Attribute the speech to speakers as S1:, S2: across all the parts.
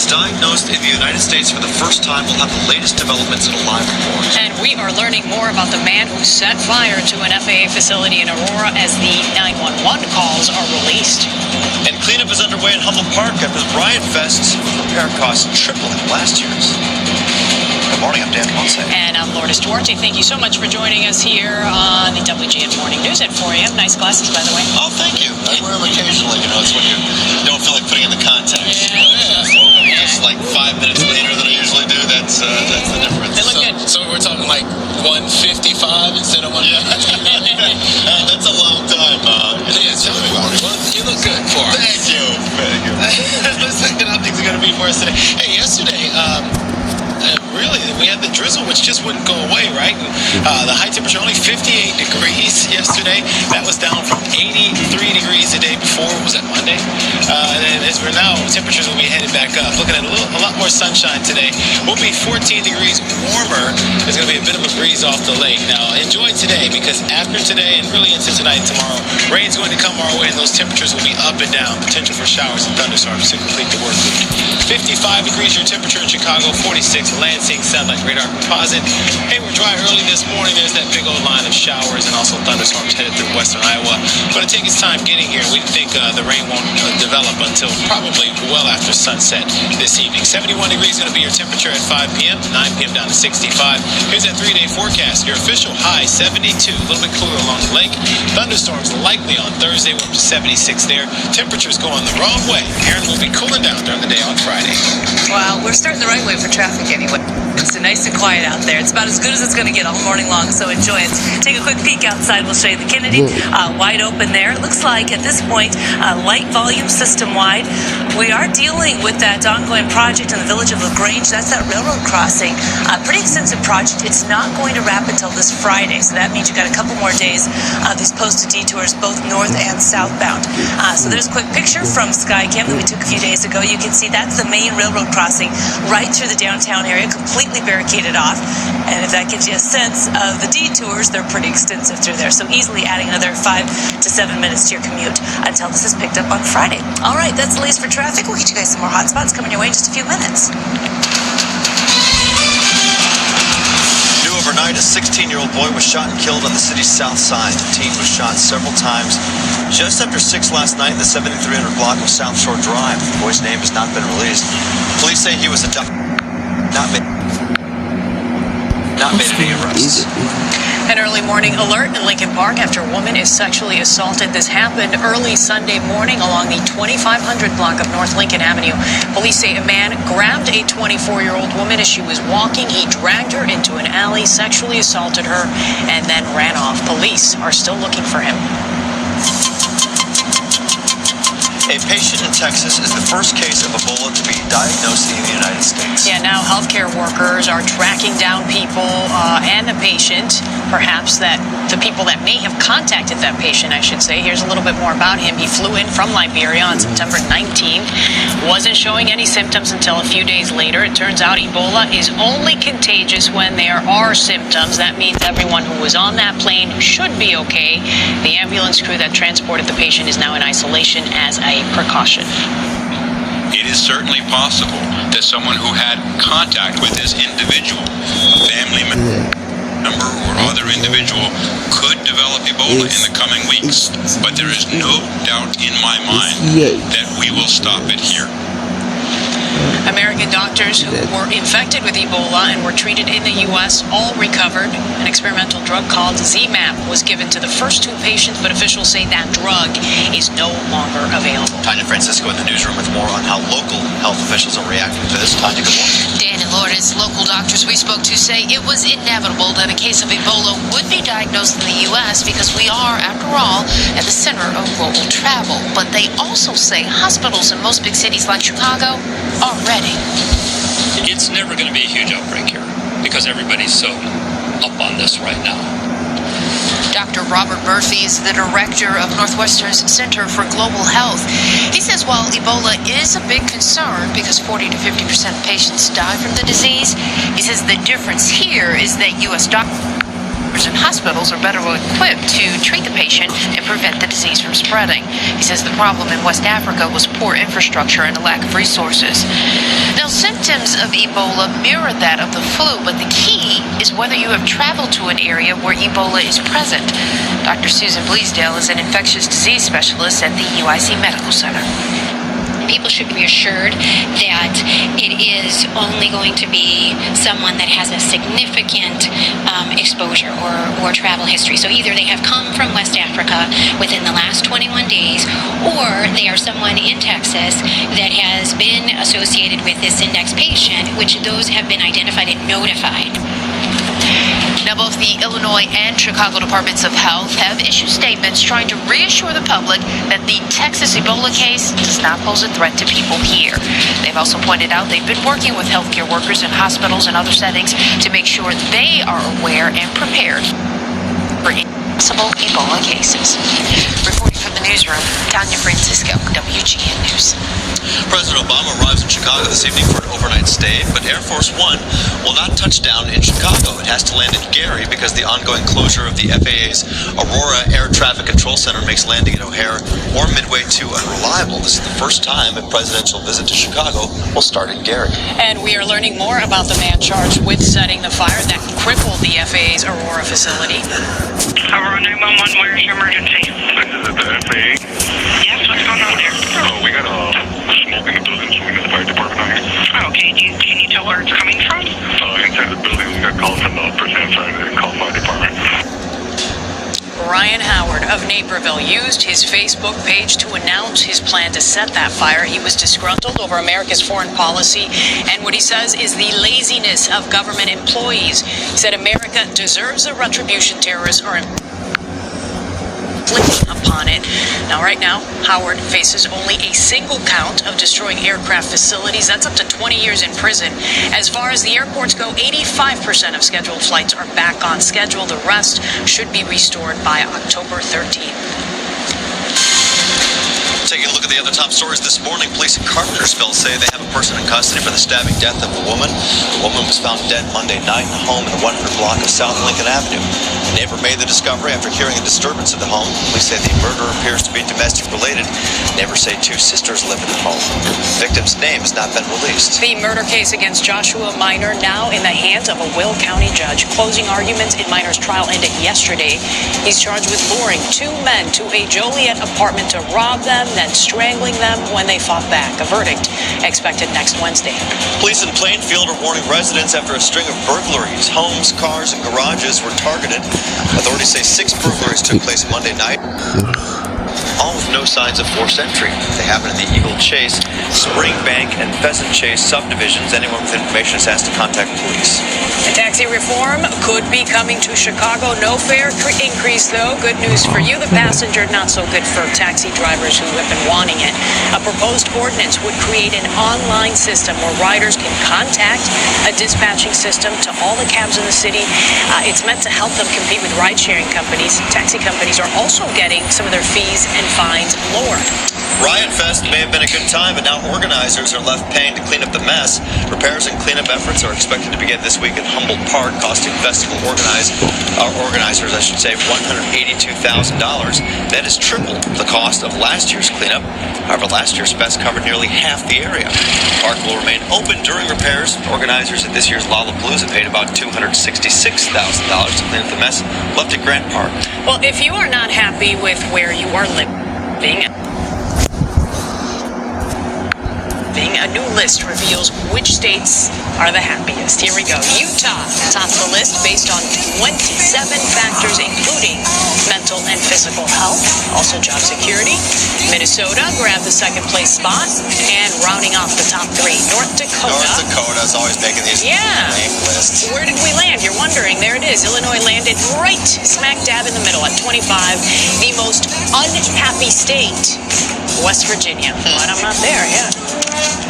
S1: diagnosed in the United States for the first time. We'll have the latest developments in a live report.
S2: And we are learning more about the man who set fire to an FAA facility in Aurora as the 911 calls are released.
S1: And cleanup is underway in Humboldt Park after the Riot Fest. Repair costs tripling last year's. Good morning, I'm Dan Ponce.
S2: And I'm Lourdes Duarte. Thank you so much for joining us here on the WGN Morning News at 4 a.m. Nice glasses, by the way.
S1: Oh, thank you. I wear them occasionally. You know, it's when you don't feel like putting in the contacts. Yeah. Just like 5 minutes later than I usually do. That's the difference.
S2: They look good.
S3: So we're talking like 155 instead of 150.
S1: That's a long time.
S3: Well, you look good for us.
S1: Thank you.
S3: Let's look at how things are going to be for us today. Hey, yesterday, really, we had the drizzle, which just wouldn't go away, right? The high temperature only 58 degrees yesterday. That was down from 83 degrees the day before. Was that Monday? And as we're now, temperatures will be headed back up. Looking at a lot more sunshine today. We'll be 14 degrees warmer. There's going to be a bit of a breeze off the lake. Now, enjoy today, because after today and really into tonight and tomorrow, rain's going to come our way, and those temperatures will be up and down. Potential for showers and thunderstorms to complete the work week. 55 degrees your temperature in Chicago, 46 Lansing, satellite radar composite. Hey, we're dry early this morning. There's that big old line of showers and also thunderstorms headed through western Iowa. Going to take its time getting here. We think the rain won't develop until probably well after sunset this evening. 71 degrees going to be your temperature at 5 p.m., 9 p.m. down to 65. Here's that 3-day forecast. Your official high, 72. A little bit cooler along the lake. Thunderstorms likely on Thursday. We're up to 76 there. Temperatures going the wrong way. Aaron will be cooling down during the day on Friday.
S4: Well, we're starting the right way for traffic anyway. It's nice and quiet out there. It's about as good as it's going to get all morning long, so enjoy it. Take a quick peek outside. We'll show you the Kennedy. Wide open there. It looks like at this point, light volume system-wide. We are dealing with that ongoing project in the village of LaGrange. That's that railroad crossing. Pretty extensive project. It's not going to wrap until this Friday, so that means you've got a couple more days of these posted detours, both north and southbound. So there's a quick picture from Skycam that we took a few days ago. You can see that's the main railroad crossing right through the downtown area, completely barricaded off. And if that gives you a sense of the detours, they're pretty extensive through there. So easily adding another 5 to 7 minutes to your commute until this is picked up on Friday. All right, that's the latest for traffic. We'll get you guys some more hot spots coming your way in just a few minutes.
S1: New overnight, a 16-year-old boy was shot and killed on the city's south side. The teen was shot several times just after 6 last night in the 7300 block of South Shore Drive. The boy's name has not been released. Police say he was not made any arrests.
S2: An early morning alert in Lincoln Park after a woman is sexually assaulted. This happened early Sunday morning along the 2500 block of North Lincoln Avenue. Police say a man grabbed a 24-year-old woman as she was walking. He dragged her into an alley, sexually assaulted her, and then ran off. Police are still looking for him.
S1: A patient in Texas is the first case of Ebola to be diagnosed in the United States.
S2: Yeah, now healthcare workers are tracking down people and the patient, perhaps the people that may have contacted that patient, I should say. Here's a little bit more about him. He flew in from Liberia on September 19th, wasn't showing any symptoms until a few days later. It turns out Ebola is only contagious when there are symptoms. That means everyone who was on that plane should be okay. The ambulance crew that transported the patient is now in isolation as a precaution.
S5: It is certainly possible that someone who had contact with this individual, a family member or other individual, could develop Ebola in the coming weeks. But there is no doubt in my mind that we will stop it here.
S2: American doctors who were infected with Ebola and were treated in the U.S. all recovered. An experimental drug called ZMapp was given to the first 2 patients, but officials say that drug is no longer available.
S1: Tanya Francisco in the newsroom with more on how local health officials are reacting to this. Tanya, good morning.
S6: Dan and Lourdes, local doctors we spoke to say it was inevitable that a case of Ebola would be diagnosed in the U.S. because we are, after all, at the center of global travel. But they also say hospitals in most big cities like Chicago are ready.
S7: It's never going to be a huge outbreak here because everybody's so up on this right now.
S6: Dr. Robert Murphy is the director of Northwestern's Center for Global Health. He says while Ebola is a big concern because 40 to 50% of patients die from the disease, he says the difference here is that U.S. doctors and hospitals are better equipped to treat the patient and prevent the disease from spreading. He says the problem in West Africa was poor infrastructure and a lack of resources. Now, symptoms of Ebola mirror that of the flu, but the key is whether you have traveled to an area where Ebola is present. Dr. Susan Bleasdale is an infectious disease specialist at the UIC Medical Center.
S8: People should be assured that it is only going to be someone that has a significant exposure or travel history. So either they have come from West Africa within the last 21 days, or they are someone in Texas that has been associated with this index patient, which those have been identified and notified.
S6: Now, both the Illinois and Chicago Departments of Health have issued statements trying to reassure the public that the Texas Ebola case does not pose a threat to people here. They've also pointed out they've been working with healthcare workers in hospitals and other settings to make sure they are aware and prepared for possible Ebola cases. Reporting from the newsroom, Tanya Francisco, WGN News.
S1: President Obama arrives in Chicago this evening for an overnight stay, but Air Force One will not touch down in Chicago. It has to land in Gary because the ongoing closure of the FAA's Aurora Air Traffic Control Center makes landing at O'Hare or Midway too unreliable. This is the first time a presidential visit to Chicago will start in Gary.
S2: And we are learning more about the man charged with setting the fire that crippled the FAA's Aurora facility.
S9: Aurora 911, where's your emergency?
S10: This is at the FAA.
S9: Yes, what's going on there?
S10: Oh, we got smoke in the building, so we got the fire department out here.
S9: Okay, can you tell where it's coming from?
S10: Inside the building, we got calls from the person inside and called fire department.
S2: Ryan Howard of Naperville used his Facebook page to announce his plan to set that fire. He was disgruntled over America's foreign policy and what he says is the laziness of government employees. He said America deserves the retribution terrorists are inflicting upon it. Now, right now, Howard faces only a single count of destroying aircraft facilities. That's up to 20 years in prison. As far as the airports go, 85% of scheduled flights are back on schedule. The rest should be restored by October 13th.
S1: Taking a look at the other top stories this morning, police in Carpentersville say they have a person in custody for the stabbing death of a woman. The woman was found dead Monday night in a home in the 100 block of South Lincoln Avenue. A neighbor made the discovery after hearing a disturbance in the home. Police say the murder appears to be domestic related. Neighbors say two sisters live in the home. The victim's name has not been released.
S2: The murder case against Joshua Minor now in the hands of a Will County judge. Closing arguments in Minor's trial ended yesterday. He's charged with luring two men to a Joliet apartment to rob them, then strangling them when they fought back. A verdict expected next Wednesday.
S1: Police in Plainfield are warning residents after a string of burglaries. Homes, cars, and garages were targeted. Authorities say 6 burglaries took place Monday night, all with no signs of forced entry. They happen in the Eagle Chase, Springbank, and Pheasant Chase subdivisions. Anyone with information is asked to contact police.
S2: The taxi reform could be coming to Chicago. No fare increase, though. Good news for you, the passenger. Not so good for taxi drivers who have been wanting it. A proposed ordinance would create an online system where riders can contact a dispatching system to all the cabs in the city. It's meant to help them compete with ride-sharing companies. Taxi companies are also getting some of their fees and fines lowered.
S1: Riot Fest may have been a good time, but now organizers are left paying to clean up the mess. Repairs and cleanup efforts are expected to begin this week in Humboldt Park, costing festival organizers, $182,000. That is triple the cost of last year's cleanup. However, last year's fest covered nearly half the area. The park will remain open during repairs. Organizers at this year's Lollapalooza paid about $266,000 to clean up the mess left at Grant Park.
S2: Well, if you are not happy with where you are living, a new list reveals which states are the happiest. Here we go. Utah tops the list based on 27 factors, including mental and physical health, also job security. Minnesota grabbed the second place spot, and rounding off the top 3, North Dakota.
S1: North Dakota is always making these lame lists.
S2: Where did we land? You're wondering. There it is. Illinois landed right smack dab in the middle at 25. The most unhappy state, West Virginia. But I'm not there yet.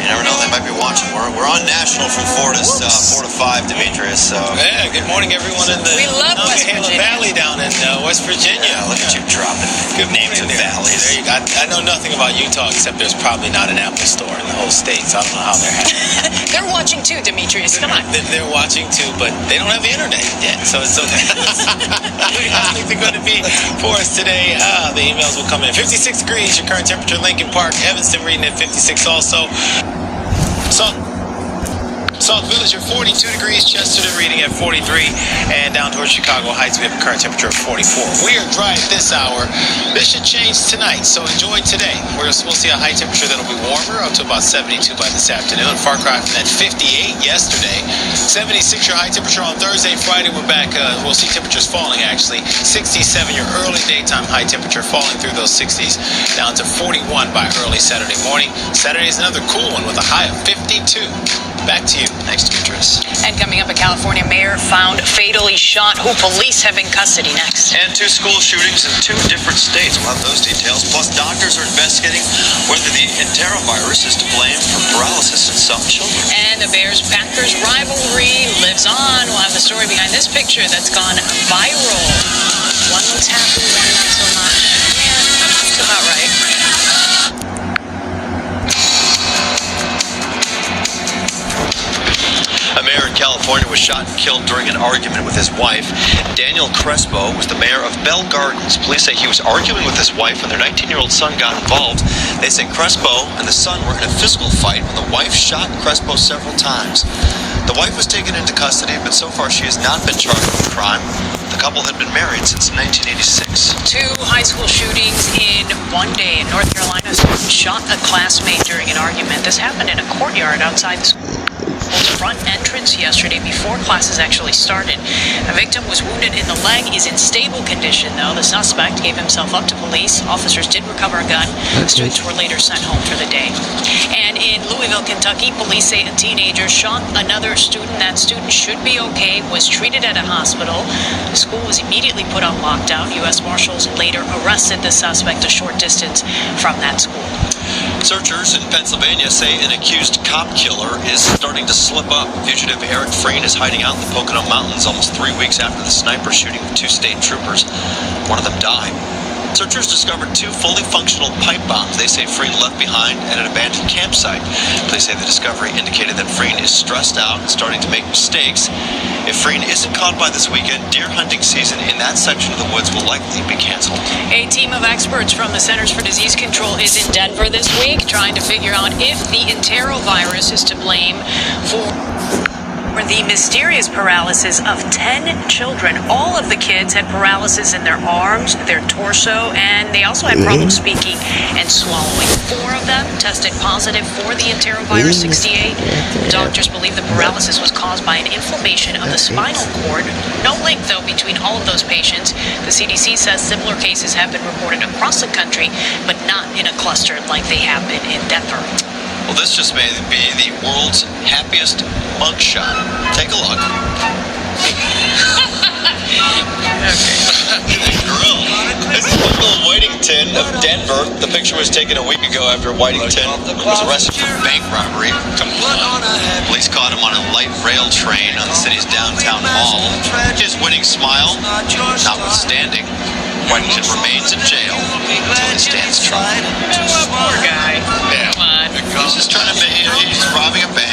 S1: You never know, they might be watching. We're on national from 4 to 5, Demetrius. So
S3: Yeah, good morning, everyone in the
S2: We love West
S3: Monongahela
S2: Virginia.
S3: Valley down in West Virginia.
S1: look at you dropping.
S3: Good
S1: names
S3: morning
S1: of
S3: there.
S1: valleys.
S3: There you go. I know nothing about Utah except there's probably not an Apple store in the whole state, so I don't know how they're having it.
S2: They're watching too, Demetrius. Come on.
S3: They're watching too, but they don't have the internet yet, so it's okay. I think they're going to be for us today. The emails will come in. 56 degrees, your current temperature. Lincoln Park, Evanston reading at 56 also. South Village at 42 degrees, Chesterton reading at 43, and down towards Chicago Heights we have a current temperature of 44. We are dry at this hour. This should change tonight, so enjoy today. We'll see a high temperature that'll be warmer, up to about 72 by this afternoon. Far cry from that 58 yesterday. 76 your high temperature on Thursday. Friday we're back. We'll see temperatures falling actually. 67 your early daytime high temperature, falling through those 60s down to 41 by early Saturday morning. Saturday is another cool one with a high of 52. Back to you.
S1: Thanks, Demetrius.
S2: And coming up, a California mayor found fatally shot, who police have in custody next.
S1: And 2 school shootings in 2 different states. We'll have those details. Plus, doctors are investigating whether the enterovirus is to blame for paralysis in some children.
S2: And the Bears-Packers rivalry lives on. We'll have the story behind this picture that's gone viral. One looks happy, one not so much. Yeah, that's about right.
S1: A mayor in California was shot and killed during an argument with his wife. Daniel Crespo was the mayor of Bell Gardens. Police say he was arguing with his wife when their 19-year-old son got involved. They say Crespo and the son were in a physical fight when the wife shot Crespo several times. The wife was taken into custody, but so far she has not been charged with the crime. The couple had been married since 1986.
S2: 2 high school shootings in one day in North Carolina. Someone shot a classmate during an argument. This happened in a courtyard outside the school's front entrance yesterday before classes actually started. A victim was wounded in the leg, is in stable condition though. The suspect gave himself up to police. Officers did recover a gun. The students were later sent home for the day. And in Louisville, Kentucky, police say a teenager shot another student. That student should be okay, was treated at a hospital. The school was immediately put on lockdown. U.S. Marshals later arrested the suspect a short distance from that school.
S1: Searchers in Pennsylvania say an accused cop killer is starting to slip up. Fugitive Eric Freen is hiding out in the Pocono Mountains almost 3 weeks after the sniper shooting with 2 state troopers. One of them died. Searchers discovered 2 fully functional pipe bombs they say Freen left behind at an abandoned campsite. Police say the discovery indicated that Freen is stressed out and starting to make mistakes. If Freen isn't caught by this weekend, deer hunting season in that section of the woods will likely be canceled.
S2: A team of experts from the Centers for Disease Control is in Denver this week trying to figure out if the enterovirus is to blame for the mysterious paralysis of 10 children. All of the kids had paralysis in their arms, their torso, and they also had problems speaking and swallowing. 4 of them tested positive for the enterovirus 68. Doctors believe the paralysis was caused by an inflammation of the spinal cord. No link, though, between all of those patients. The CDC says similar cases have been reported across the country, but not in a cluster like they have been in Denver.
S1: Well, this just may be the world's happiest mugshot. Take a look. This is local Whitington of Denver. The picture was taken a week ago after Whitington was arrested for bank robbery. Police caught him on a light rail train on the city's downtown mall. His winning smile notwithstanding, Whitington remains in jail until he stands trial.
S2: Poor guy.
S1: Yeah.
S2: Come on.
S1: He's just trying to make, he's robbing a bank.